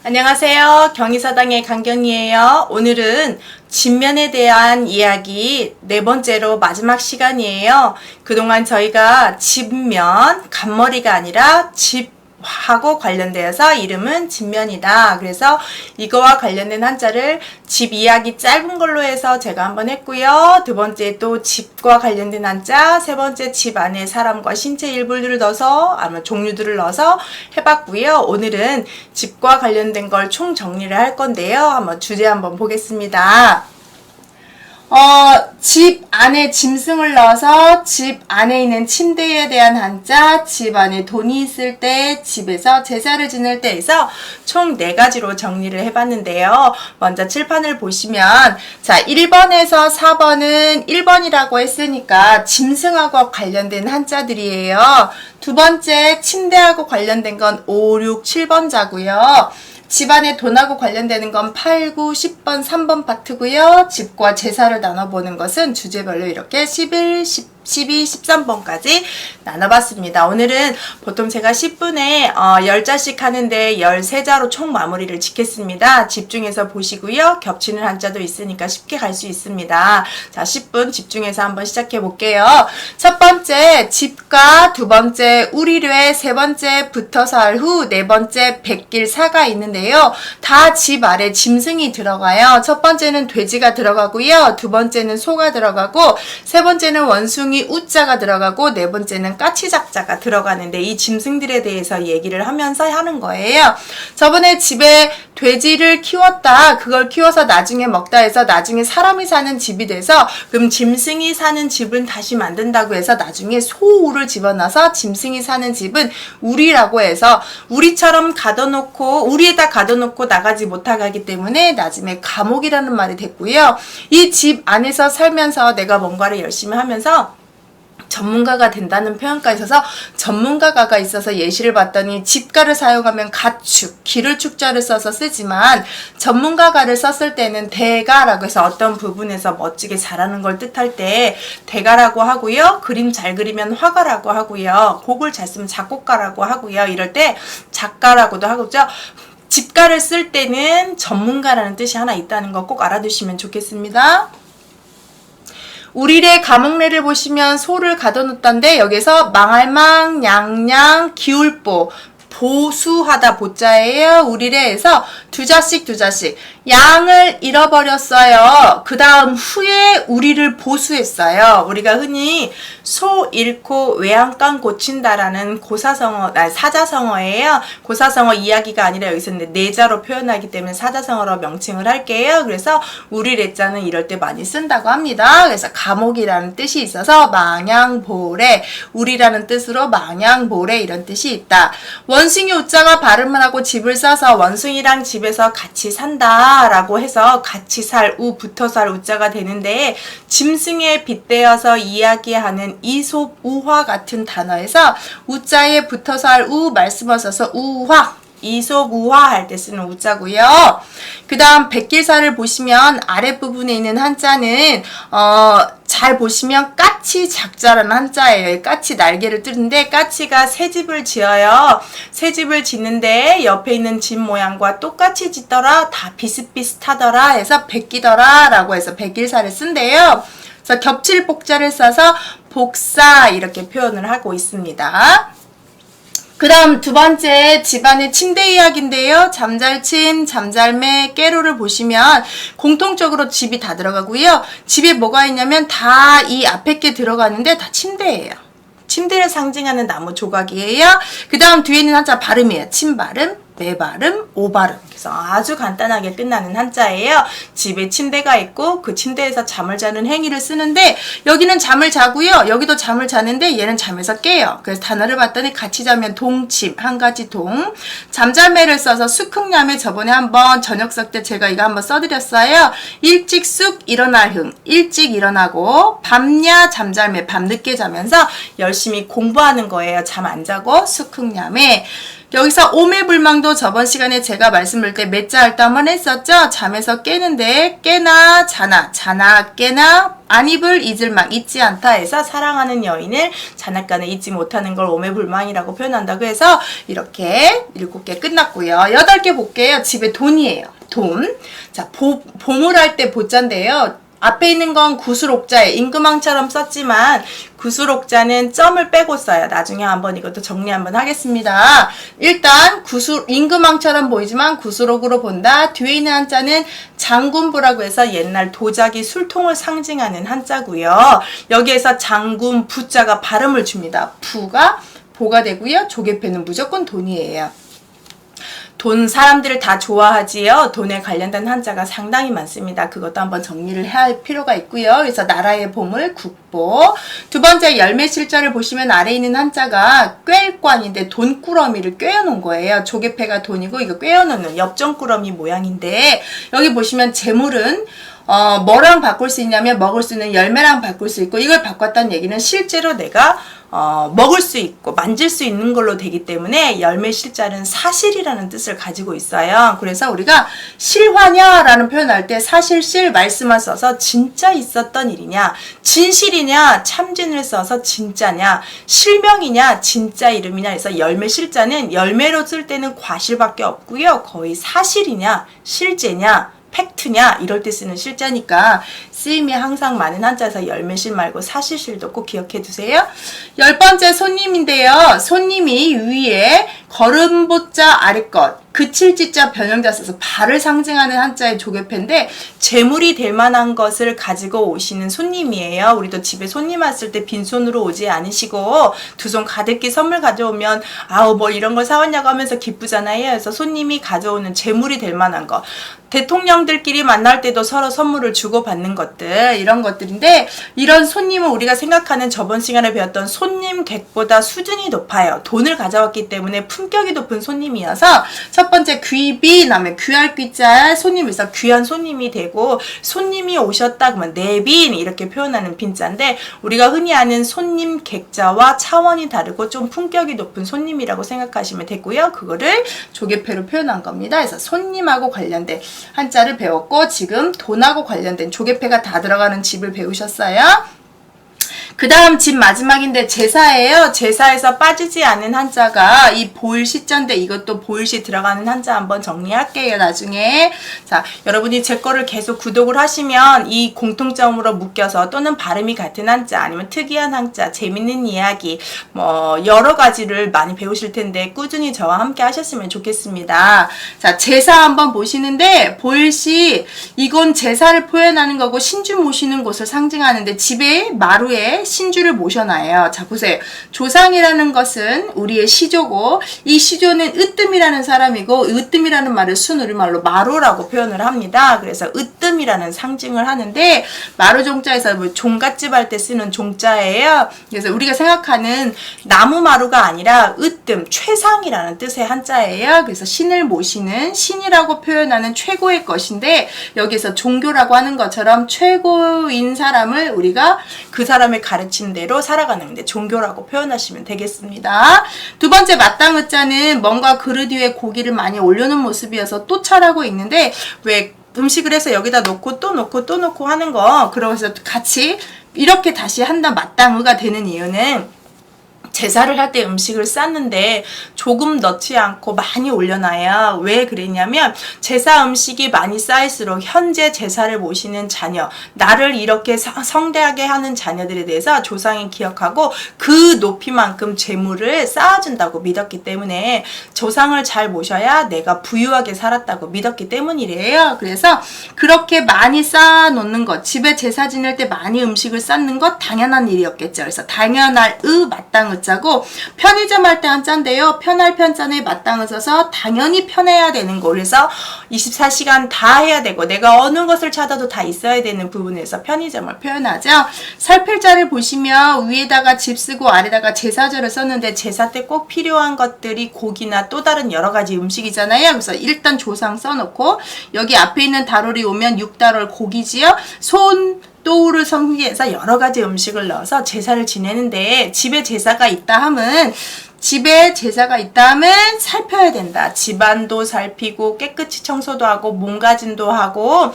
안녕하세요. 경희사당의 강경이에요. 오늘은 집면에 대한 이야기 네 번째로 마지막 시간이에요. 그동안 저희가 집면, 간머리가 아니라 집하고 관련되어서 이름은 집면이다. 그래서 이거와 관련된 한자를 집 이야기 짧은 걸로 해서 제가 한번 했고요. 두 번째 또 집과 관련된 한자, 세 번째 집 안에 사람과 신체 일부들을 넣어서 아마 종류들을 넣어서 해봤고요. 오늘은 집과 관련된 걸 총 정리를 할 건데요. 한번 주제 한번 보겠습니다. 집 안에 짐승을 넣어서 집 안에 있는 침대에 대한 한자, 집 안에 돈이 있을 때, 집에서 제사를 지낼 때에서 총 4가지로 정리를 해봤는데요. 먼저 칠판을 보시면, 자, 1번에서 4번은 1번이라고 했으니까 짐승하고 관련된 한자들이에요. 두 번째, 침대하고 관련된 건 5, 6, 7번 자고요. 집안에 돈하고 관련되는 건 8, 9, 10번, 3번 파트고요. 집과 제사를 나눠보는 것은 주제별로 이렇게 11, 12, 13번까지 나눠봤습니다. 오늘은 보통 제가 10분에 10자씩 하는데 13자로 총 마무리를 짓겠습니다. 집중해서 보시고요. 겹치는 한자도 있으니까 쉽게 갈 수 있습니다. 자, 10분 집중해서 한번 시작해 볼게요. 첫 번째 집과 두 번째 우리뢰, 세 번째 붙어서 할 후, 네 번째 백길사가 있는데요. 다 집 아래 짐승이 들어가요. 첫 번째는 돼지가 들어가고요. 두 번째는 소가 들어가고, 세 번째는 원숭이 우자가 들어가고, 네 번째는 까치작자가 들어가는데 이 짐승들에 대해서 얘기를 하면서 하는 거예요. 저번에 집에 돼지를 키웠다. 그걸 키워서 나중에 먹다 해서 나중에 사람이 사는 집이 돼서 그럼 짐승이 사는 집은 다시 만든다고 해서 나중에 소우를 집어넣어서 짐승이 사는 집은 우리라고 해서 우리처럼 가둬놓고 우리에다 가둬놓고 나가지 못하게 하기 때문에 나중에 감옥이라는 말이 됐고요. 이 집 안에서 살면서 내가 뭔가를 열심히 하면서 전문가가 된다는 표현까지 있어서 전문가가 있어서 예시를 봤더니 집가를 사용하면 가축, 기를 축자를 써서 쓰지만 전문가가를 썼을 때는 대가라고 해서 어떤 부분에서 멋지게 잘하는 걸 뜻할 때 대가라고 하고요. 그림 잘 그리면 화가라고 하고요. 곡을 잘 쓰면 작곡가라고 하고요. 이럴 때 작가라고도 하고죠. 집가를 쓸 때는 전문가라는 뜻이 하나 있다는 거 꼭 알아두시면 좋겠습니다. 우리의 가목례를 보시면 소를 가둬놓던데 여기서 망할망, 냥냥, 기울보, 보수하다 보자예요. 우리래에서 두 자씩 양을 잃어버렸어요. 그 다음 후에 우리를 보수했어요. 우리가 흔히 소 잃고 외양간 고친다라는 사자성어예요. 고사성어 이야기가 아니라 여기서 내자로 표현하기 때문에 사자성어로 명칭을 할게요. 그래서 우리래자는 이럴 때 많이 쓴다고 합니다. 그래서 감옥이라는 뜻이 있어서 망양보래, 우리라는 뜻으로 망양보래 이런 뜻이 있다. 원숭이 우자가 발음을 하고 집을 써서 원숭이랑 집에서 같이 산다 라고 해서 같이 살 우 붙어서 할 우자가 되는데 짐승에 빗대어서 이야기하는 이솝우화 같은 단어에서 우자에 붙어서 할 우 말씀을 써서 우화, 이솝우화 할 때 쓰는 우자고요. 그 다음 백길사를 보시면 아랫부분에 있는 한자는 잘 보시면 까치 작자라는 한자예요. 까치 날개를 뜨는데 까치가 새집을 지어요. 새집을 짓는데 옆에 있는 집 모양과 똑같이 짓더라. 다 비슷비슷하더라 해서 백기더라 라고 해서 백길사를 쓴대요. 그래서 겹칠 복자를 써서 복사 이렇게 표현을 하고 있습니다. 그 다음 두 번째 집안의 침대 이야기인데요. 잠잘침, 잠잘매, 깨로를 보시면 공통적으로 집이 다 들어가고요. 집에 뭐가 있냐면 다 이 앞에 게 들어가는데 다 침대예요. 침대를 상징하는 나무 조각이에요. 그 다음 뒤에 있는 한자 발음이에요. 침발음, 매발음, 오발음. 그래서 아주 간단하게 끝나는 한자예요. 집에 침대가 있고 그 침대에서 잠을 자는 행위를 쓰는데 여기는 잠을 자고요. 여기도 잠을 자는데 얘는 잠에서 깨요. 그래서 단어를 봤더니 같이 자면 동침, 한 가지 동. 잠잘매를 써서 수긍야매 저번에 한번 저녁석 때 제가 이거 한번 써드렸어요. 일찍 쑥 일어날 흥, 일찍 일어나고 밤야 잠잘매, 밤늦게 자면서 열심히 공부하는 거예요. 잠 안 자고 수긍야매. 여기서 오매불망도 저번 시간에 제가 말씀드릴 때 매자 할 때 한번 했었죠. 잠에서 깨는데 깨나 자나 자나 깨나 안 잊을 망 잊지 않다 해서 사랑하는 여인을 자나까나 잊지 못하는 걸 오매불망이라고 표현한다고 해서 이렇게 7개 끝났고요. 8개 볼게요. 집에 돈이에요. 돈. 자, 보물 할 때 보자인데요. 앞에 있는 건 구술옥자에 임금왕처럼 썼지만 구술옥자는 점을 빼고 써요. 나중에 한번 이것도 정리 한번 하겠습니다. 일단 임금왕처럼 보이지만 구술옥으로 본다. 뒤에 있는 한자는 장군부라고 해서 옛날 도자기 술통을 상징하는 한자고요. 여기에서 장군 부자가 발음을 줍니다. 부가 보가 되고요. 조개패는 무조건 돈이에요. 돈 사람들을 다 좋아하지요. 돈에 관련된 한자가 상당히 많습니다. 그것도 한번 정리를 해야 할 필요가 있고요. 그래서 나라의 보물 국보. 두 번째 열매실자를 보시면 아래에 있는 한자가 꿰관인데 돈꾸러미를 꿰어놓은 거예요. 조개패가 돈이고 이거 꿰어놓는 엽전꾸러미 모양인데 여기 보시면 재물은 뭐랑 바꿀 수 있냐면 먹을 수 있는 열매랑 바꿀 수 있고 이걸 바꿨다는 얘기는 실제로 내가 먹을 수 있고 만질 수 있는 걸로 되기 때문에 열매실자는 사실이라는 뜻을 가지고 있어요. 그래서 우리가 실화냐라는 표현할 때 사실실 말씀을 써서 진짜 있었던 일이냐, 진실이냐, 참진을 써서 진짜냐, 실명이냐, 진짜 이름이냐 해서 열매실자는 열매로 쓸 때는 과실밖에 없고요. 거의 사실이냐, 실제냐, 팩트냐 이럴 때 쓰는 실자니까 쓰임이 항상 많은 한자에서 열매실 말고 사실실도 꼭 기억해 두세요. 10번째 손님인데요. 손님이 위에 걸음보자 아래것 그칠지자 변형자 써서 발을 상징하는 한자의 조개패인데 재물이 될 만한 것을 가지고 오시는 손님이에요. 우리도 집에 손님 왔을 때 빈손으로 오지 않으시고 두 손 가득히 선물 가져오면 아우 뭐 이런 걸 사왔냐고 하면서 기쁘잖아요. 그래서 손님이 가져오는 재물이 될 만한 것 대통령들끼리 만날 때도 서로 선물을 주고받는 것들 이런 것들인데 이런 손님은 우리가 생각하는 저번 시간에 배웠던 손님객보다 수준이 높아요. 돈을 가져왔기 때문에 품격이 높은 손님이어서 첫 번째 귀비 다음에 귀할 귀자 손님에서 귀한 손님이 되고 손님이 오셨다 그러면 내빈 이렇게 표현하는 빈자인데 우리가 흔히 아는 손님 객자와 차원이 다르고 좀 품격이 높은 손님이라고 생각하시면 되고요. 그거를 조개패로 표현한 겁니다. 그래서 손님하고 관련된 한자를 배웠고 지금 돈하고 관련된 조개패가 다 들어가는 집을 배우셨어요. 그 다음 집 마지막인데 제사예요. 제사에서 빠지지 않는 한자가 이 보일시자인데 이것도 보일시 들어가는 한자 한번 정리할게요. 나중에 자 여러분이 제 거를 계속 구독을 하시면 이 공통점으로 묶여서 또는 발음이 같은 한자 아니면 특이한 한자 재밌는 이야기 뭐 여러 가지를 많이 배우실 텐데 꾸준히 저와 함께 하셨으면 좋겠습니다. 자 제사 한번 보시는데 보일시 이건 제사를 표현하는 거고 신주 모시는 곳을 상징하는데 집에 마루에 신주를 모셔놔요. 자 보세요. 조상이라는 것은 우리의 시조고 이 시조는 으뜸이라는 사람이고 으뜸이라는 말을 순우리말로 마루라고 표현을 합니다. 그래서 으뜸이라는 상징을 하는데 마루종자에서 뭐 종갓집 할 때 쓰는 종자예요. 그래서 우리가 생각하는 나무 마루가 아니라 으뜸, 최상이라는 뜻의 한자예요. 그래서 신을 모시는 신이라고 표현하는 최고의 것인데 여기서 종교라고 하는 것처럼 최고인 사람을 우리가 그 사람의 가르친 대로 살아가는데 종교라고 표현하시면 되겠습니다. 두 번째 마땅의자는 뭔가 그릇 위에 고기를 많이 올려놓은 모습이어서 또 차라고 있는데 왜 음식을 해서 여기다 놓고 또 놓고 또 놓고 하는 거 그러면서 같이 이렇게 다시 한다 마땅의가 되는 이유는 제사를 할 때 음식을 쌌는데 조금 넣지 않고 많이 올려놔야 왜 그랬냐면 제사 음식이 많이 쌓일수록 현재 제사를 모시는 자녀 나를 이렇게 성대하게 하는 자녀들에 대해서 조상이 기억하고 그 높이만큼 재물을 쌓아준다고 믿었기 때문에 조상을 잘 모셔야 내가 부유하게 살았다고 믿었기 때문이래요. 그래서 그렇게 많이 쌓아놓는 것 집에 제사 지낼 때 많이 음식을 쌓는 것 당연한 일이었겠죠. 그래서 당연할 마땅의 자고 편의점 할 때 한자인데요. 편할 편자에 마땅을 써서 당연히 편해야 되는 거. 그래서 24시간 다 해야 되고 내가 어느 것을 찾아도 다 있어야 되는 부분에서 편의점을 표현하죠. 살필자를 보시면 위에다가 집 쓰고 아래다가 제사절을 썼는데 제사 때 꼭 필요한 것들이 고기나 또 다른 여러 가지 음식이잖아요. 그래서 일단 조상 써놓고 여기 앞에 있는 다롤이 오면 육다롤 고기지요. 또우를 성기해서 여러 가지 음식을 넣어서 제사를 지내는데 집에 제사가 있다 함은 집에 제사가 있다면 살펴야 된다. 집안도 살피고 깨끗이 청소도 하고 몸가짐도 하고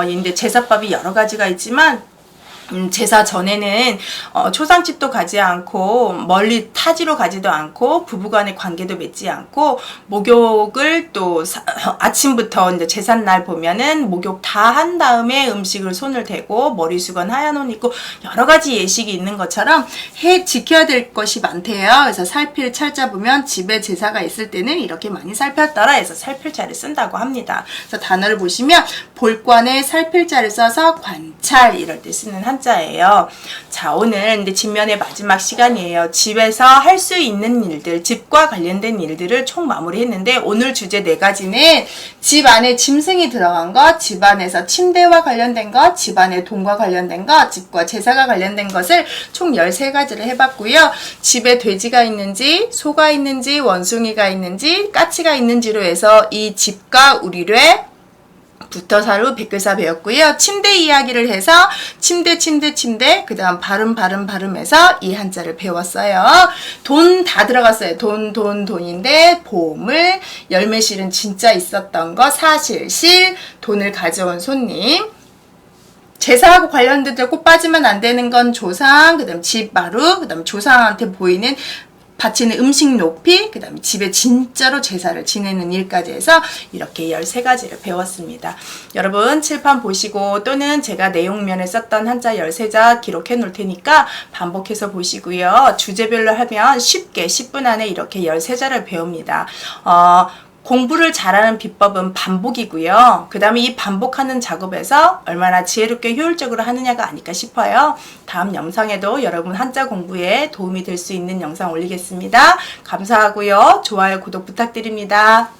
이제 제사법이 여러 가지가 있지만 제사 전에는 초상집도 가지 않고 멀리 타지로 가지도 않고 부부간의 관계도 맺지 않고 목욕을 또 아침부터 이제 제삿날 보면은 목욕 다 한 다음에 음식을 손을 대고 머리수건 하얀 옷 입고 여러 가지 예식이 있는 것처럼 지켜야 될 것이 많대요. 그래서 살필 찰자 보면 집에 제사가 있을 때는 이렇게 많이 살폈더라 해서 살필자를 쓴다고 합니다. 그래서 단어를 보시면 볼관에 살필자를 써서 관찰 이럴 때 쓰는 한자예요. 자, 오늘 이제 진면의 마지막 시간이에요. 집에서 할 수 있는 일들, 집과 관련된 일들을 총 마무리했는데 오늘 주제 4가지는 집 안에 짐승이 들어간 것, 집 안에서 침대와 관련된 것, 집 안에 돈과 관련된 것, 집과 제사가 관련된 것을 총 13가지를 해봤고요. 집에 돼지가 있는지, 소가 있는지, 원숭이가 있는지, 까치가 있는지로 해서 이 집과 우리뢰 부터사로 백글사 배웠고요. 침대 이야기를 해서 침대 그 다음 발음해서 이 한자를 배웠어요. 돈 다 들어갔어요. 돈인데 보물, 열매실은 진짜 있었던 거, 사실, 돈을 가져온 손님, 제사하고 관련된 꼭 빠지면 안 되는 건 조상, 그 다음 집 마루, 그 다음 조상한테 보이는 바치는 음식 높이, 그 다음에 집에 진짜로 제사를 지내는 일까지 해서 이렇게 13가지를 배웠습니다. 여러분 칠판 보시고 또는 제가 내용면에 썼던 한자 13자 기록해 놓을 테니까 반복해서 보시고요. 주제별로 하면 쉽게 10분 안에 이렇게 13자를 배웁니다. 공부를 잘하는 비법은 반복이고요. 그 다음에 이 반복하는 작업에서 얼마나 지혜롭게 효율적으로 하느냐가 아닐까 싶어요. 다음 영상에도 여러분 한자 공부에 도움이 될 수 있는 영상 올리겠습니다. 감사하고요. 좋아요, 구독 부탁드립니다.